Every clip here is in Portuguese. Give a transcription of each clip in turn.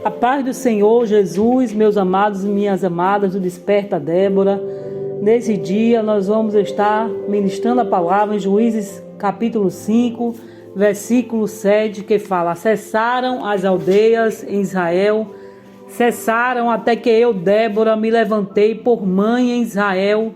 A paz do Senhor Jesus, meus amados e minhas amadas do Desperta Débora. Nesse dia nós vamos estar ministrando a palavra em Juízes capítulo 5, versículo 7, que fala: cessaram as aldeias em Israel, cessaram até que eu, Débora, me levantei por mãe em Israel,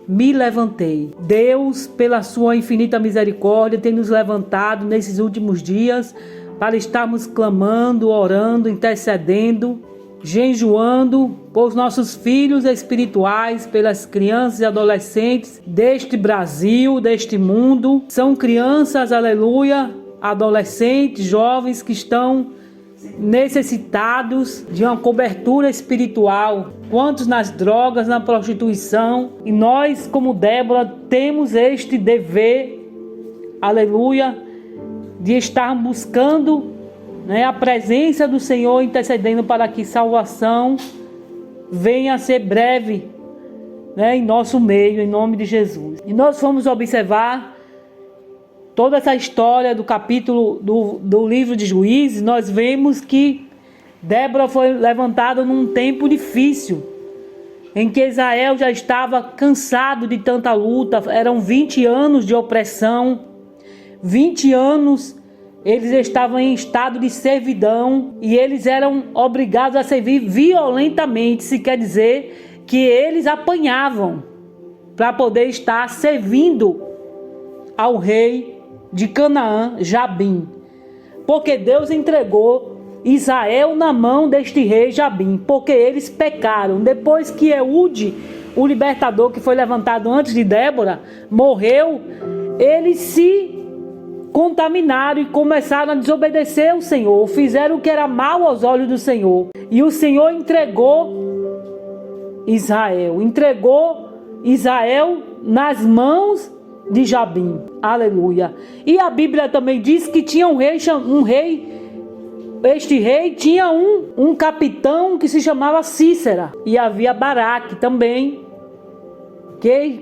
me levantei. Deus, pela sua infinita misericórdia, tem nos levantado nesses últimos dias para estarmos clamando, orando, intercedendo, jejuando por os nossos filhos espirituais, pelas crianças e adolescentes deste Brasil, deste mundo. São crianças, aleluia, adolescentes, jovens que estão necessitados de uma cobertura espiritual. Quantos nas drogas, na prostituição. E nós, como Débora, temos este dever, aleluia, de estar buscando, a presença do Senhor, intercedendo para que salvação venha a ser breve, em nosso meio, em nome de Jesus. E nós vamos observar toda essa história do capítulo do livro de Juízes. Nós vemos que Débora foi levantada num tempo difícil, em que Israel já estava cansado de tanta luta. Eram 20 anos de opressão, 20 anos eles estavam em estado de servidão e eles eram obrigados a servir violentamente. Isso quer dizer que eles apanhavam para poder estar servindo ao rei de Canaã, Jabim, porque Deus entregou Israel na mão deste rei Jabim, porque eles pecaram. Depois que Eude, o libertador que foi levantado antes de Débora, morreu, eles se contaminaram e começaram a desobedecer o Senhor, fizeram o que era mal aos olhos do Senhor, e o Senhor entregou Israel nas mãos de Jabim, aleluia. E a Bíblia também diz que tinha este rei tinha um capitão que se chamava Cícera, e havia Baraque também,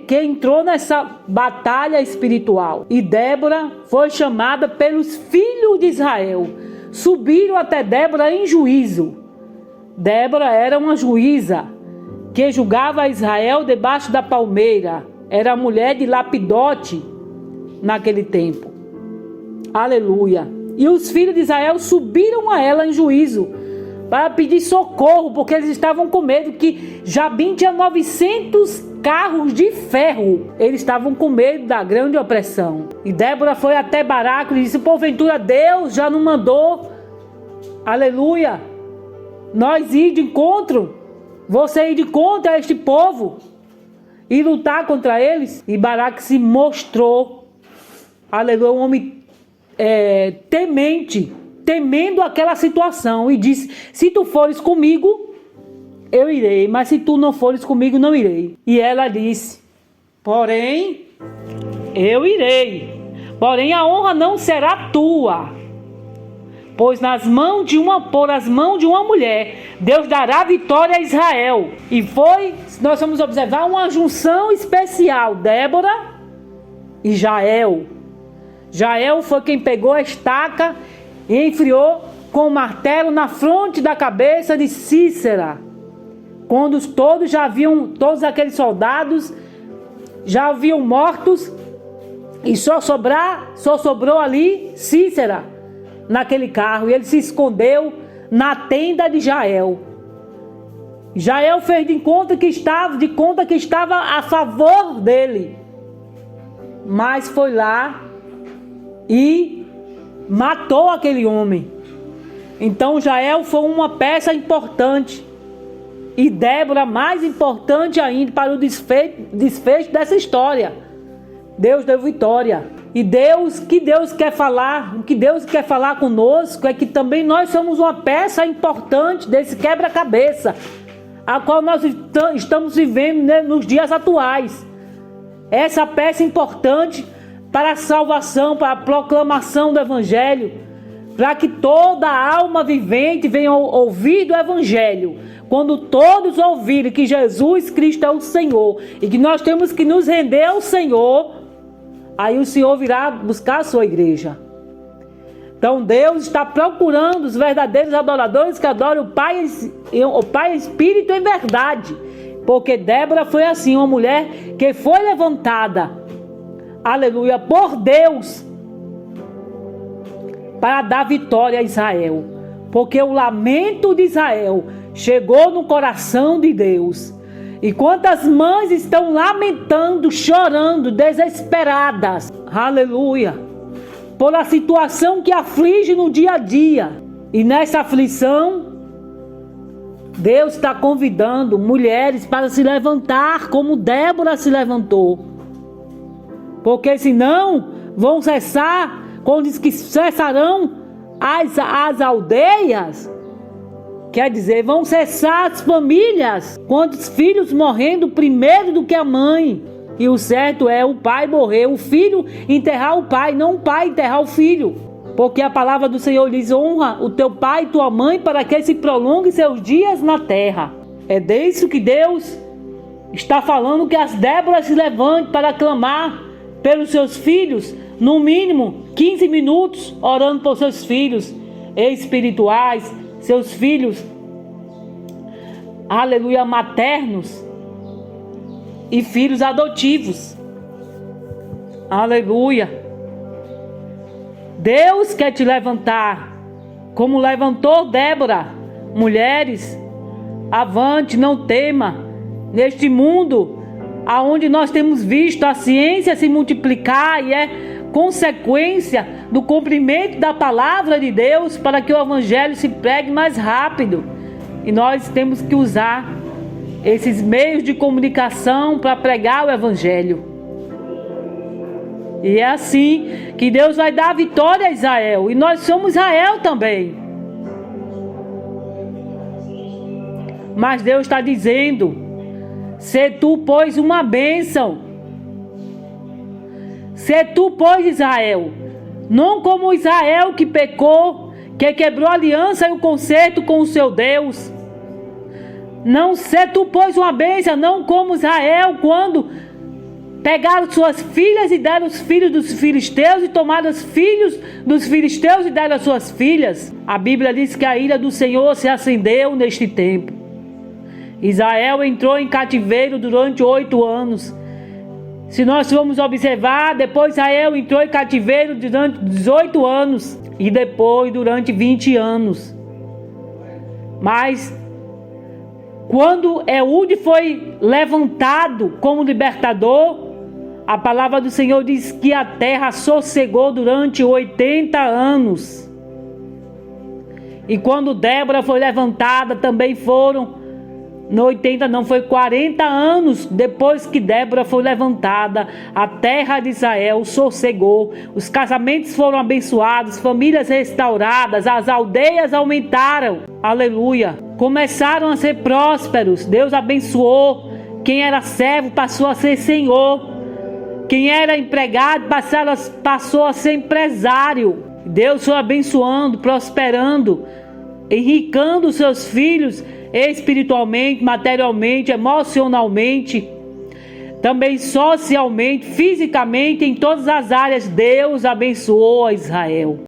que entrou nessa batalha espiritual. E Débora foi chamada pelos filhos de Israel. Subiram até Débora em juízo. Débora era uma juíza que julgava Israel debaixo da palmeira. Era a mulher de Lapidote naquele tempo. Aleluia. E os filhos de Israel subiram a ela em juízo para pedir socorro, porque eles estavam com medo, que Jabim tinha 900 carros de ferro. Eles estavam com medo da grande opressão. E Débora foi até Baraque e disse: porventura Deus já não mandou, aleluia, nós ir de encontro, você ir de encontro a este povo e lutar contra eles? E Baraque se mostrou, aleluia, um homem temendo aquela situação, e disse: se tu fores comigo, eu irei, mas se tu não fores comigo, não irei. E ela disse: porém, eu irei, porém a honra não será tua, pois por as mãos de uma mulher, Deus dará vitória a Israel. E nós vamos observar uma junção especial, Débora e Jael. Jael foi quem pegou a estaca e enfiou com o martelo na fronte da cabeça de Cícera. Quando todos aqueles soldados já haviam mortos, e só sobrou ali Cícera naquele carro, e ele se escondeu na tenda de Jael. Jael fez de conta que estava a favor dele, mas foi lá e matou aquele homem. Então Jael foi uma peça importante, e Débora mais importante ainda para o desfecho dessa história. Deus deu vitória. E o que Deus quer falar conosco é que também nós somos uma peça importante desse quebra-cabeça, a qual nós estamos vivendo, nos dias atuais. Essa peça importante para a salvação, para a proclamação do Evangelho, para que toda alma vivente venha ouvir do Evangelho. Quando todos ouvirem que Jesus Cristo é o Senhor e que nós temos que nos render ao Senhor, aí o Senhor virá buscar a sua igreja. Então Deus está procurando os verdadeiros adoradores que adoram o Pai em espírito e em verdade. Porque Débora foi assim, uma mulher que foi levantada, aleluia, por Deus, para dar vitória a Israel. Porque o lamento de Israel chegou no coração de Deus. E quantas mães estão lamentando, chorando, desesperadas, aleluia, por a situação que aflige no dia a dia. E nessa aflição, Deus está convidando mulheres para se levantar como Débora se levantou. Porque senão vão cessar, quando diz que cessarão as aldeias, quer dizer, vão cessar as famílias, quantos filhos morrendo primeiro do que a mãe. E o certo é o pai morrer, o filho enterrar o pai, não o pai enterrar o filho. Porque a palavra do Senhor diz: honra o teu pai e tua mãe para que se prolongue seus dias na terra. É disso que Deus está falando, que as Déboras se levantem para clamar pelos seus filhos, no mínimo 15 minutos, orando por seus filhos espirituais, seus filhos, aleluia, maternos e filhos adotivos. Aleluia. Deus quer te levantar, como levantou Débora. Mulheres, avante, não tema. Neste mundo, aonde nós temos visto a ciência se multiplicar e é consequência do cumprimento da palavra de Deus para que o evangelho se pregue mais rápido. E nós temos que usar esses meios de comunicação para pregar o evangelho. E é assim que Deus vai dar a vitória a Israel. E nós somos Israel também. Mas Deus está dizendo: se tu, pois, uma bênção. Se tu, pois, Israel, não como Israel que pecou, que quebrou a aliança e o concerto com o seu Deus. Não, se tu, pois, uma bênção, não como Israel, quando pegaram suas filhas e deram os filhos dos filisteus, e tomaram os filhos dos filisteus e deram as suas filhas. A Bíblia diz que a ira do Senhor se acendeu neste tempo. Israel entrou em cativeiro durante 8 anos. Se nós formos observar, depois Israel entrou em cativeiro durante 18 anos. E depois durante 20 anos. Mas quando Eude foi levantado como libertador, a palavra do Senhor diz que a terra sossegou durante 80 anos. E quando Débora foi levantada, também foram, no 80 não, foi 40 anos depois que Débora foi levantada, a terra de Israel sossegou, os casamentos foram abençoados, famílias restauradas, as aldeias aumentaram, aleluia, começaram a ser prósperos, Deus abençoou, quem era servo passou a ser senhor, quem era empregado passou a ser empresário. Deus foi abençoando, prosperando, enricando os seus filhos espiritualmente, materialmente, emocionalmente, também socialmente, fisicamente, em todas as áreas. Deus abençoou a Israel.